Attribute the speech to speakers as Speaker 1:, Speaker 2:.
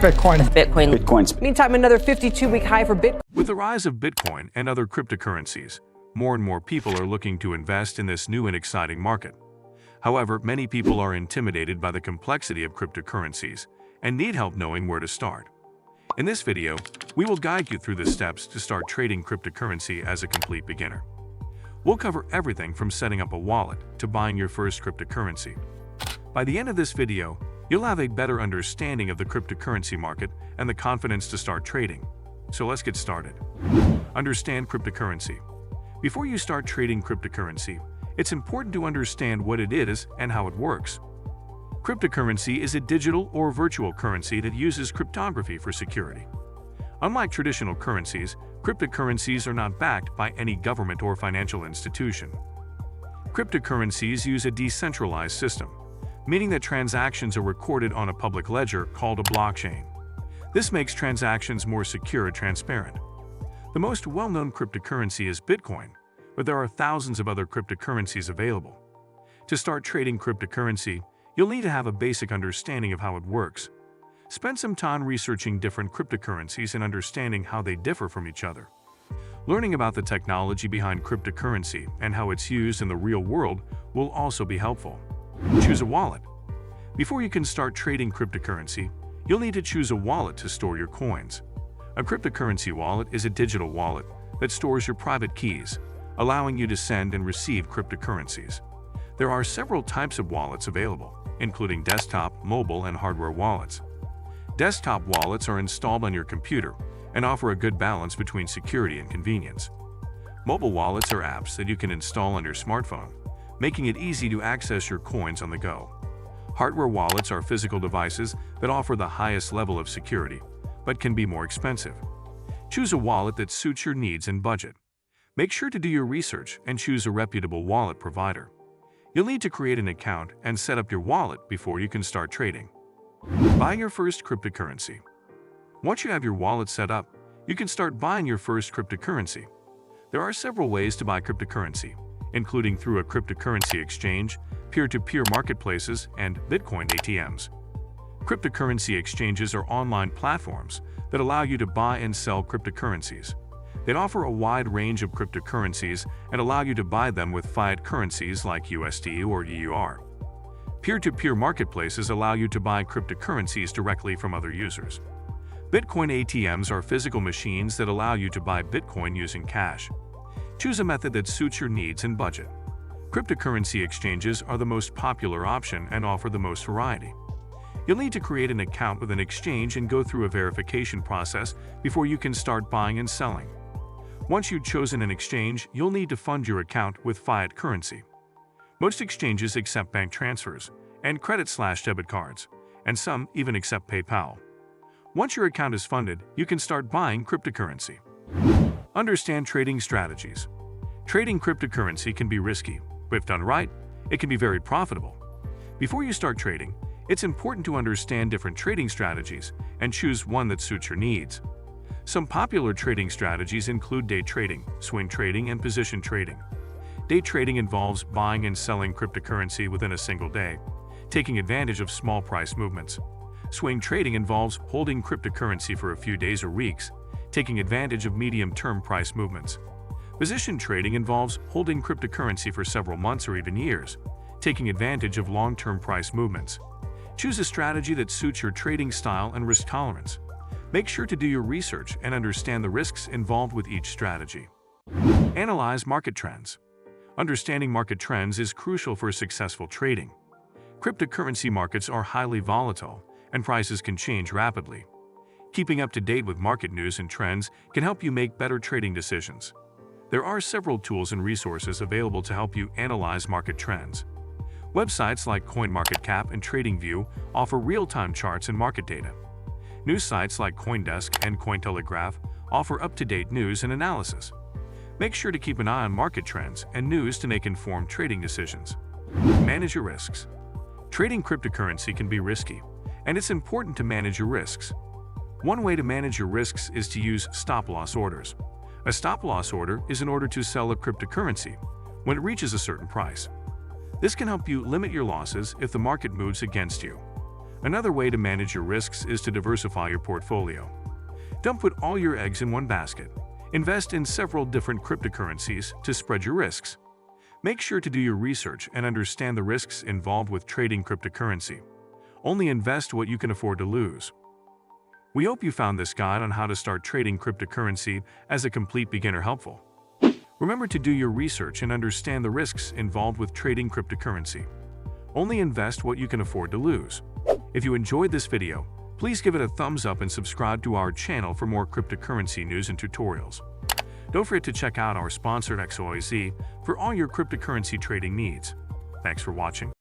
Speaker 1: Bitcoin.
Speaker 2: Bitcoin's.
Speaker 3: Meantime, another 52-week high for Bitcoin.
Speaker 4: With the rise of Bitcoin and other cryptocurrencies, more and more people are looking to invest in this new and exciting market. However, many people are intimidated by the complexity of cryptocurrencies and need help knowing where to start. In this video, we will guide you through the steps to start trading cryptocurrency as a complete beginner. We'll cover everything from setting up a wallet to buying your first cryptocurrency. By the end of this video, you'll have a better understanding of the cryptocurrency market and the confidence to start trading. So let's get started. Understand cryptocurrency. Before you start trading cryptocurrency, it's important to understand what it is and how it works. Cryptocurrency is a digital or virtual currency that uses cryptography for security. Unlike traditional currencies, cryptocurrencies are not backed by any government or financial institution. Cryptocurrencies use a decentralized system, meaning that transactions are recorded on a public ledger called a blockchain. This makes transactions more secure and transparent. The most well-known cryptocurrency is Bitcoin, but there are thousands of other cryptocurrencies available. To start trading cryptocurrency, you'll need to have a basic understanding of how it works. Spend some time researching different cryptocurrencies and understanding how they differ from each other. Learning about the technology behind cryptocurrency and how it's used in the real world will also be helpful. Choose a wallet. Before you can start trading cryptocurrency, you'll need to choose a wallet to store your coins. A cryptocurrency wallet is a digital wallet that stores your private keys, allowing you to send and receive cryptocurrencies. There are several types of wallets available, including desktop, mobile, and hardware wallets. Desktop wallets are installed on your computer and offer a good balance between security and convenience. Mobile wallets are apps that you can install on your smartphone, making it easy to access your coins on the go. Hardware wallets are physical devices that offer the highest level of security, but can be more expensive. Choose a wallet that suits your needs and budget. Make sure to do your research and choose a reputable wallet provider. You'll need to create an account and set up your wallet before you can start trading. Buying your first cryptocurrency. Once you have your wallet set up, you can start buying your first cryptocurrency. There are several ways to buy cryptocurrency, including through a cryptocurrency exchange, peer-to-peer marketplaces, and Bitcoin ATMs. Cryptocurrency exchanges are online platforms that allow you to buy and sell cryptocurrencies. They offer a wide range of cryptocurrencies and allow you to buy them with fiat currencies like USD or EUR. Peer-to-peer marketplaces allow you to buy cryptocurrencies directly from other users. Bitcoin ATMs are physical machines that allow you to buy Bitcoin using cash. Choose a method that suits your needs and budget. Cryptocurrency exchanges are the most popular option and offer the most variety. You'll need to create an account with an exchange and go through a verification process before you can start buying and selling. Once you've chosen an exchange, you'll need to fund your account with fiat currency. Most exchanges accept bank transfers and credit/debit cards, and some even accept PayPal. Once your account is funded, you can start buying cryptocurrency. Understand trading strategies. Trading cryptocurrency can be risky, but if done right, it can be very profitable. Before you start trading, it's important to understand different trading strategies and choose one that suits your needs. Some popular trading strategies include day trading, swing trading, and position trading. Day trading involves buying and selling cryptocurrency within a single day, taking advantage of small price movements. Swing trading involves holding cryptocurrency for a few days or weeks, taking advantage of medium-term price movements. Position trading involves holding cryptocurrency for several months or even years, taking advantage of long-term price movements. Choose a strategy that suits your trading style and risk tolerance. Make sure to do your research and understand the risks involved with each strategy. Analyze market trends. Understanding market trends is crucial for successful trading. Cryptocurrency markets are highly volatile, and prices can change rapidly. Keeping up to date with market news and trends can help you make better trading decisions. There are several tools and resources available to help you analyze market trends. Websites like CoinMarketCap and TradingView offer real-time charts and market data. News sites like CoinDesk and Cointelegraph offer up-to-date news and analysis. Make sure to keep an eye on market trends and news to make informed trading decisions. Manage your risks. Trading cryptocurrency can be risky, and it's important to manage your risks. One way to manage your risks is to use stop-loss orders. A stop-loss order is an order to sell a cryptocurrency when it reaches a certain price. This can help you limit your losses if the market moves against you. Another way to manage your risks is to diversify your portfolio. Don't put all your eggs in one basket. Invest in several different cryptocurrencies to spread your risks. Make sure to do your research and understand the risks involved with trading cryptocurrency. Only invest what you can afford to lose. We hope you found this guide on how to start trading cryptocurrency as a complete beginner helpful. Remember to do your research and understand the risks involved with trading cryptocurrency. Only invest what you can afford to lose. If you enjoyed this video, please give it a thumbs up and subscribe to our channel for more cryptocurrency news and tutorials. Don't forget to check out our sponsor XYZ for all your cryptocurrency trading needs. Thanks for watching.